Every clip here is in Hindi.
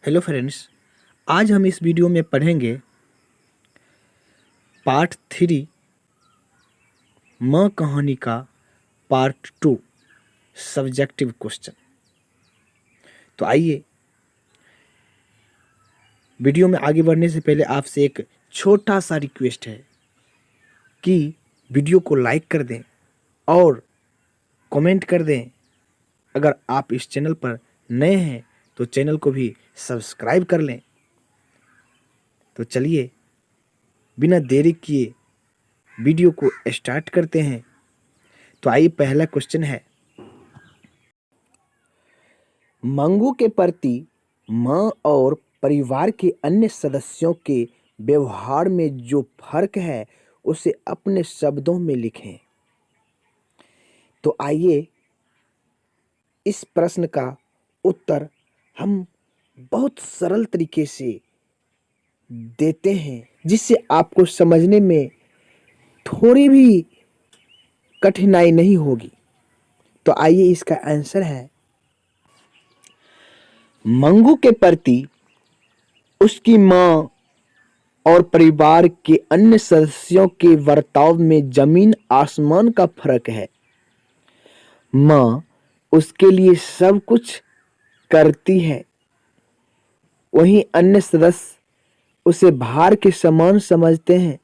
हेलो फ्रेंड्स, आज हम इस वीडियो में पढ़ेंगे पार्ट 3 माँ कहानी का पार्ट 2 सब्जेक्टिव क्वेश्चन। तो आइए वीडियो में आगे बढ़ने से पहले आपसे एक छोटा सा रिक्वेस्ट है कि वीडियो को लाइक कर दें और कमेंट कर दें। अगर आप इस चैनल पर नए हैं तो चैनल को भी सब्सक्राइब कर लें। तो चलिए बिना देरी किए वीडियो को स्टार्ट करते हैं। तो आइए पहला क्वेश्चन है, मंगू के प्रति माँ और परिवार के अन्य सदस्यों के व्यवहार में जो फर्क है उसे अपने शब्दों में लिखें। तो आइए इस प्रश्न का उत्तर हम बहुत सरल तरीके से देते हैं, जिससे आपको समझने में थोड़ी भी कठिनाई नहीं होगी। तो आइए इसका आंसर है, मंगू के प्रति उसकी माँ और परिवार के अन्य सदस्यों के बर्ताव में जमीन आसमान का फर्क है। माँ उसके लिए सब कुछ करती है, वहीं अन्य सदस्य उसे भार के समान समझते हैं।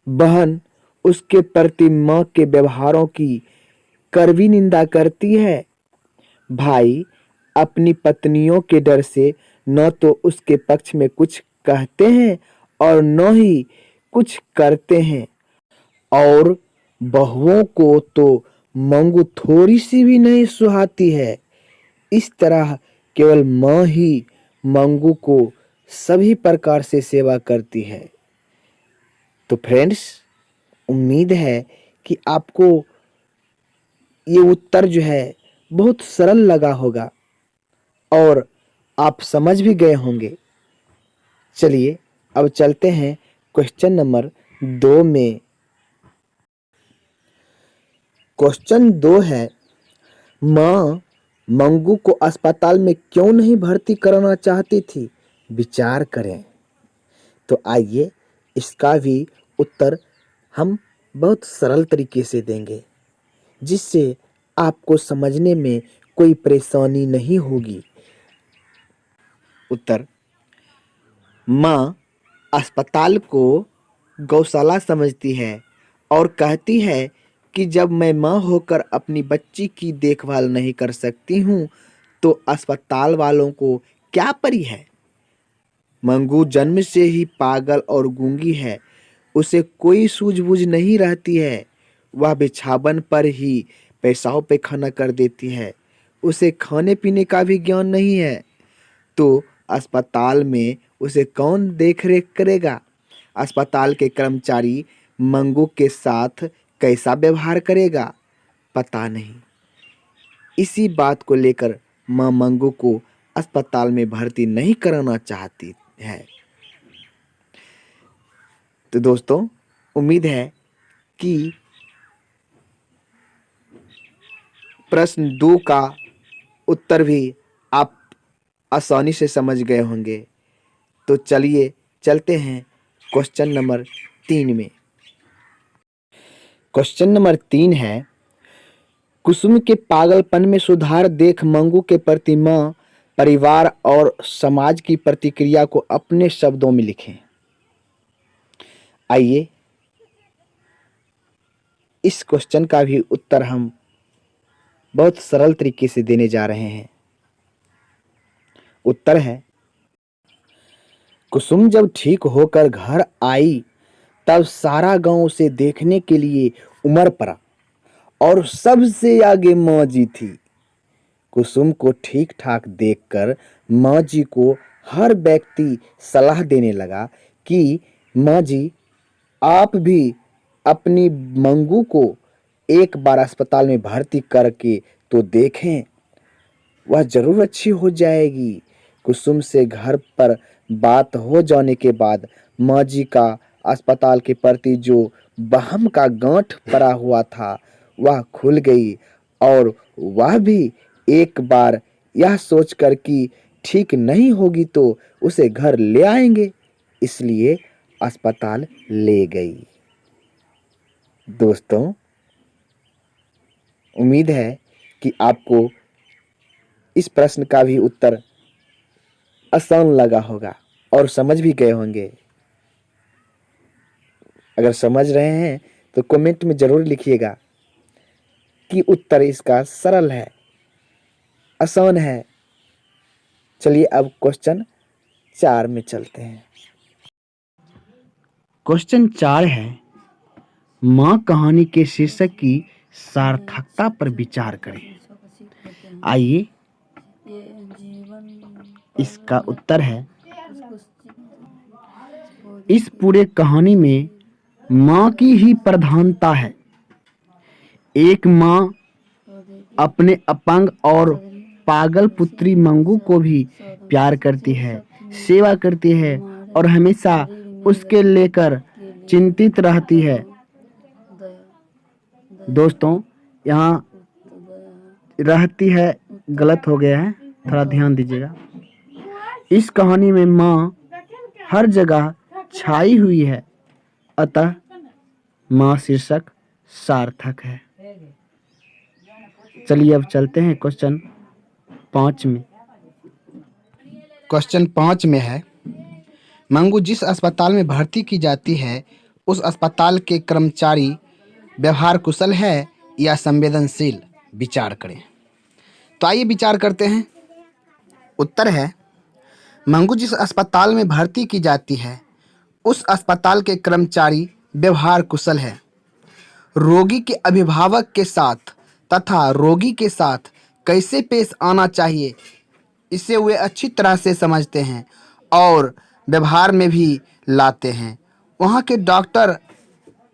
बहन उसके प्रति माँ के व्यवहारों की कड़वी निंदा करती है। भाई अपनी पत्नियों के डर से न तो उसके पक्ष में कुछ कहते हैं और न ही कुछ करते हैं। और बहुओं को तो मंगू थोड़ी सी भी नहीं सुहाती है। इस तरह केवल माँ ही मंगू को सभी प्रकार से सेवा करती है। तो फ्रेंड्स, उम्मीद है कि आपको ये उत्तर जो है बहुत सरल लगा होगा और आप समझ भी गए होंगे। चलिए अब चलते हैं क्वेश्चन नंबर 2 में। क्वेश्चन 2 है, माँ मंगू को अस्पताल में क्यों नहीं भर्ती कराना चाहती थी? विचार करें। तो आइए इसका भी उत्तर हम बहुत सरल तरीके से देंगे, जिससे आपको समझने में कोई परेशानी नहीं होगी। उत्तर, माँ अस्पताल को गौशाला समझती है और कहती है कि जब मैं माँ होकर अपनी बच्ची की देखभाल नहीं कर सकती हूँ तो अस्पताल वालों को क्या परी है। मंगू जन्म से ही पागल और गूंगी है, उसे कोई सूझबूझ नहीं रहती है। वह बिछावन पर ही पेशाब पैखाना कर देती है, उसे खाने पीने का भी ज्ञान नहीं है। तो अस्पताल में उसे कौन देख रेख करेगा? अस्पताल के कर्मचारी मंगू के साथ कैसा व्यवहार करेगा? पता नहीं। इसी बात को लेकर माँ मंगू को अस्पताल में भर्ती नहीं कराना चाहती है। तो दोस्तों, उम्मीद है कि प्रश्न 2 का उत्तर भी आप आसानी से समझ गए होंगे। तो चलिए चलते हैं क्वेश्चन नंबर 3 में। क्वेश्चन नंबर 3 है, कुसुम के पागलपन में सुधार देख मंगू के प्रति माँ, परिवार और समाज की प्रतिक्रिया को अपने शब्दों में लिखें। आइए इस क्वेश्चन का भी उत्तर हम बहुत सरल तरीके से देने जा रहे हैं। उत्तर है, कुसुम जब ठीक होकर घर आई तब सारा गांव उसे देखने के लिए उमड़ पड़ा और सबसे आगे माँ जी थी। कुसुम को ठीक ठाक देखकर माँ जी को हर व्यक्ति सलाह देने लगा कि माँ जी, आप भी अपनी मंगू को एक बार अस्पताल में भर्ती करके तो देखें, वह जरूर अच्छी हो जाएगी। कुसुम से घर पर बात हो जाने के बाद माँ जी का अस्पताल के प्रति जो वहम का गांठ पड़ा हुआ था वह खुल गई और वह भी एक बार यह सोचकर कि ठीक नहीं होगी तो उसे घर ले आएंगे, इसलिए अस्पताल ले गई। दोस्तों, उम्मीद है कि आपको इस प्रश्न का भी उत्तर आसान लगा होगा और समझ भी गए होंगे। अगर समझ रहे हैं तो कमेंट में ज़रूर लिखिएगा कि उत्तर इसका सरल है, आसान है। चलिए अब क्वेश्चन 4 में चलते हैं। क्वेश्चन 4 है, माँ कहानी के शीर्षक की सार्थकता पर विचार करें। आइए इसका उत्तर है, इस पूरे कहानी में माँ की ही प्रधानता है। एक माँ अपने अपंग और पागल पुत्री मंगू को भी प्यार करती है, सेवा करती है और हमेशा उसके लेकर चिंतित रहती है। दोस्तों, यहाँ रहती है गलत हो गया है, थोड़ा ध्यान दीजिएगा। इस कहानी में माँ हर जगह छाई हुई है, अतः माँ शीर्षक सार्थक है। चलिए अब चलते हैं क्वेश्चन 5 में। क्वेश्चन 5 में है, मंगू जिस अस्पताल में भर्ती की जाती है उस अस्पताल के कर्मचारी व्यवहार कुशल है या संवेदनशील? विचार करें। तो आइए विचार करते हैं। उत्तर है, मंगू जिस अस्पताल में भर्ती की जाती है उस अस्पताल के कर्मचारी व्यवहार कुशल है। रोगी के अभिभावक के साथ तथा रोगी के साथ कैसे पेश आना चाहिए इसे वे अच्छी तरह से समझते हैं और व्यवहार में भी लाते हैं। वहाँ के डॉक्टर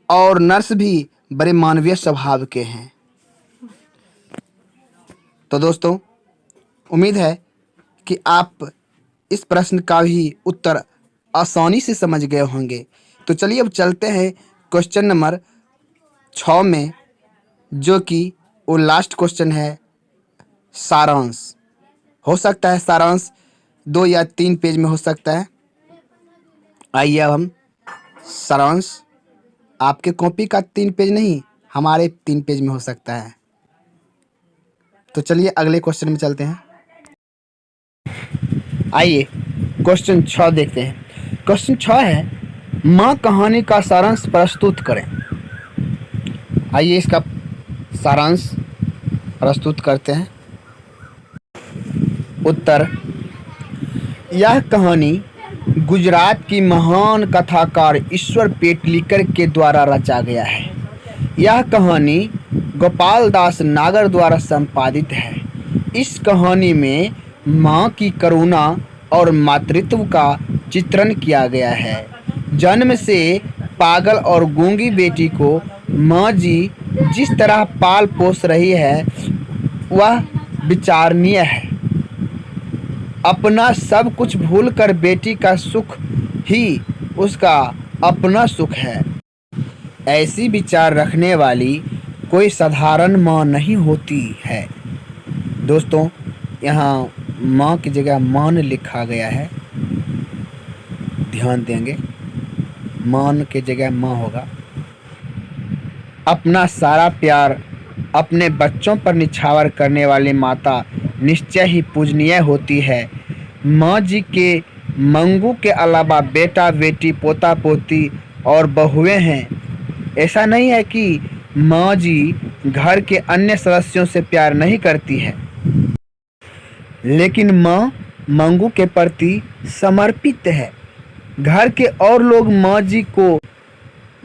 और नर्स भी बड़े मानवीय स्वभाव के हैं। तो दोस्तों, उम्मीद है कि आप इस प्रश्न का भी उत्तर आसानी से समझ गए होंगे। तो चलिए अब चलते हैं क्वेश्चन नंबर 6 में, जो कि वो लास्ट क्वेश्चन है, सारांश। हो सकता है सारांश 2 या 3 पेज में हो सकता है। आइए अब हम सारांश, आपके कॉपी का 3 पेज नहीं, हमारे 3 पेज में हो सकता है। तो चलिए अगले क्वेश्चन में चलते हैं। आइए क्वेश्चन 6 देखते हैं। क्वेश्चन 6 है, माँ कहानी का सारांश प्रस्तुत करें। आइए इसका सारांश प्रस्तुत करते हैं। उत्तर, यह कहानी गुजरात की महान कथाकार ईश्वर पेटलीकर के द्वारा रचा गया है। यह कहानी गोपाल दास नागर द्वारा संपादित है। इस कहानी में माँ की करुणा और मातृत्व का चित्रण किया गया है। जन्म से पागल और गूंगी बेटी को माँ जी जिस तरह पाल पोस रही है वह विचारणीय है। अपना सब कुछ भूलकर बेटी का सुख ही उसका अपना सुख है। ऐसी विचार रखने वाली कोई साधारण माँ नहीं होती है। दोस्तों, यहाँ माँ की जगह मान लिखा गया है, ध्यान देंगे। मान की जगह माँ होगा। अपना सारा प्यार अपने बच्चों पर निछावर करने वाली माता निश्चय ही पूजनीय होती है। माँ जी के मंगू के अलावा बेटा बेटी पोता पोती और बहुएं हैं। ऐसा नहीं है कि माँ जी घर के अन्य सदस्यों से प्यार नहीं करती है, लेकिन माँ मंगू के प्रति समर्पित है। घर के और लोग माँ जी को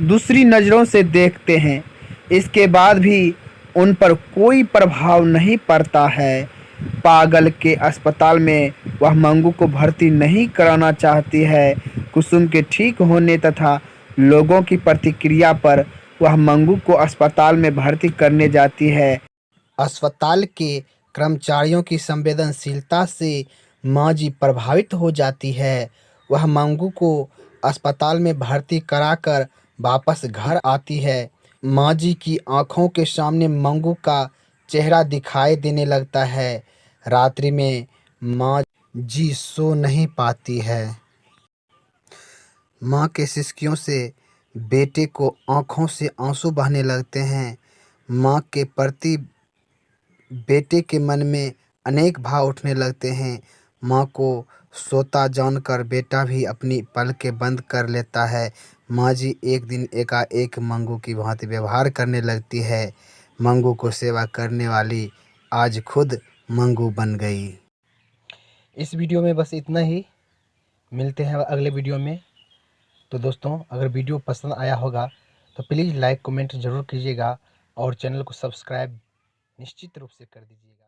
दूसरी नज़रों से देखते हैं, इसके बाद भी उन पर कोई प्रभाव नहीं पड़ता है। पागल के अस्पताल में वह मंगू को भर्ती नहीं कराना चाहती है। कुसुम के ठीक होने तथा लोगों की प्रतिक्रिया पर वह मंगू को अस्पताल में भर्ती करने जाती है। अस्पताल के कर्मचारियों की संवेदनशीलता से माँ जी प्रभावित हो जाती है। वह मंगू को अस्पताल में भर्ती कराकर वापस घर आती है। माँ जी की आंखों के सामने मंगू का चेहरा दिखाई देने लगता है। रात्रि में माँ जी सो नहीं पाती है। माँ के सिसकियों से बेटे को आँखों से आंसू बहने लगते हैं। माँ के प्रति बेटे के मन में अनेक भाव उठने लगते हैं। माँ को सोता जानकर बेटा भी अपनी पलकें बंद कर लेता है। माँ जी एक दिन एकाएक मंगू की भांति व्यवहार करने लगती है। मंगू को सेवा करने वाली आज खुद मंगू बन गई। इस वीडियो में बस इतना ही। मिलते हैं अगले वीडियो में। तो दोस्तों, अगर वीडियो पसंद आया होगा तो प्लीज़ लाइक कमेंट ज़रूर कीजिएगा और चैनल को सब्सक्राइब निश्चित रूप से कर दीजिएगा।